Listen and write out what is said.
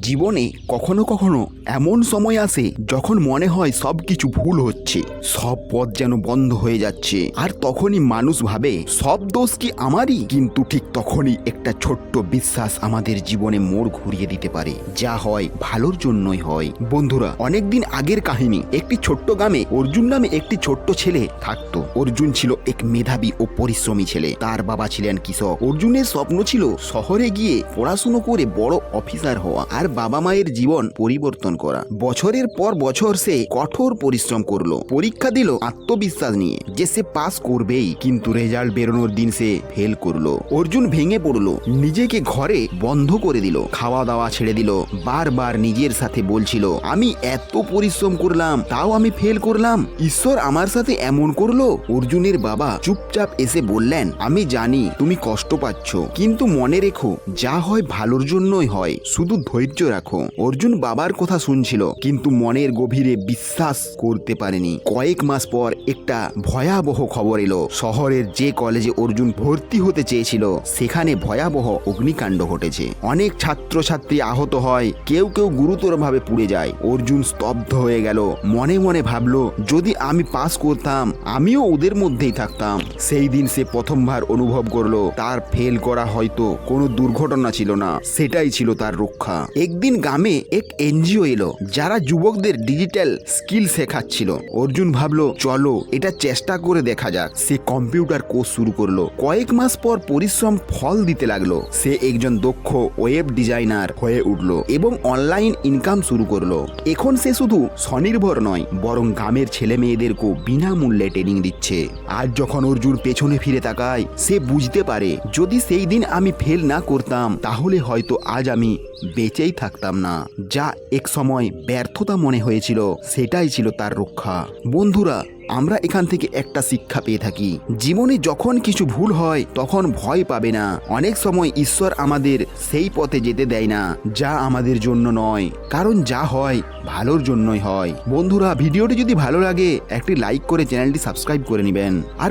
জীবনে কখনো কখনো এমন সময় আসে যখন মনে হয় সব কিছু ভুল হচ্ছে, সব পথ যেন বন্ধ হয়ে যাচ্ছে। আর তখনই মানুষ ভাবে সব দোষ কি আমারই। কিন্তু ঠিক তখনই একটা ছোট্ট বিশ্বাস আমাদের জীবনে মোড় ঘুরিয়ে দিতে পারে। যা হয় ভালোর জন্যই হয়। বন্ধুরা, অনেকদিন আগের কাহিনী। একটি ছোট্ট গ্রামে অর্জুন নামে একটি ছোট্ট ছেলে থাকতো। অর্জুন ছিল এক মেধাবী ও পরিশ্রমী ছেলে। তার বাবা ছিলেন কৃষক। অর্জুনের স্বপ্ন ছিল শহরে গিয়ে পড়াশুনো করে বড় অফিসার হওয়া আর বাবা মায়ের জীবন পরিবর্তন করা। বছরের পর বছর সে কঠোর পরিশ্রম করলো, পরীক্ষা দিল আত্মবিশ্বাস নিয়ে যে সে পাস করবেই। কিন্তু রেজাল্ট বেরোনোর দিন সে ফেল করলো। অর্জুন ভেঙে পড়লো, নিজেকে ঘরে বন্ধ করে দিল, খাওয়া দাওয়া ছেড়ে দিল। বারবার নিজের সাথে বলছিল, আমি এত পরিশ্রম করলাম তাও আমি ফেল করলাম, ঈশ্বর আমার সাথে এমন করলো। অর্জুনের বাবা চুপচাপ এসে বললেন, আমি জানি তুমি কষ্ট পাচ্ছ, কিন্তু মনে রেখো যা হয় ভালোর জন্যই হয়, শুধু ধৈর্য রাখো। অর্জুন বাবার কথা শুনছিল কিন্তু মনের গভীরে বিশ্বাস করতে পারেনি। কয়েক মাস পর একটা ভয়াবহ খবর এলো। শহরের যে কলেজে অর্জুন ভর্তি হতে চেয়েছিল সেখানে ভয়াবহ অগ্নিকাণ্ড ঘটেছে। অনেক ছাত্রছাত্রী আহত হয়, কেউ কেউ গুরুতরভাবে পুড়ে যায়। অর্জুন স্তব্ধ হয়ে গেল। মনে মনে ভাবলো, যদি আমি পাস করতাম আমিও ওদের মধ্যেই থাকতাম। সেই দিন সে প্রথমবার অনুভব করলো তার ফেল করা হয়তো কোনো দুর্ঘটনা ছিল না, সেটাই ছিল তার রক্ষা। একদিন গ্রামে এক এনজিও এলো যারা যুবকদের ডিজিটাল স্কিল শেখাচ্ছিল। অর্জুন ভাবলো, চলো এটা চেষ্টা করে দেখা যাক। সে কম্পিউটার কোর্স শুরু করলো। কয়েক মাস পর পরিশ্রম ফল দিতে লাগলো। সে একজন দক্ষ ওয়েব ডিজাইনার হয়ে উঠলো এবং অনলাইন ইনকাম শুরু করলো। এখন সে শুধু স্বনির্ভর নয়, বরং গ্রামের ছেলে মেয়েদেরকেও বিনামূল্যে ট্রেনিং দিচ্ছে। আজ যখন অর্জুন পেছনে ফিরে তাকায় সে বুঝতে পারে, যদি সেই দিন আমি ফেল না করতাম তাহলে হয়তো আজ আমি বেঁচেই থাকতাম না। যা এক সময় ব্যর্থতা মনে হয়েছিল সেটাই ছিল তার রক্ষা। বন্ধুরা, আমরা এখান থেকে একটা শিক্ষা পেয়ে থাকি, জীবনে যখন কিছু ভুল হয় তখন ভয় পাবে না। অনেক সময় ঈশ্বর আমাদের সেই পথে যেতে দেয় না যা আমাদের জন্য নয়, কারণ যা হয় ভালোর জন্যই হয়। বন্ধুরা, ভিডিওটি যদি ভালো লাগে একটি লাইক করে চ্যানেলটি সাবস্ক্রাইব করে নেবেন। আর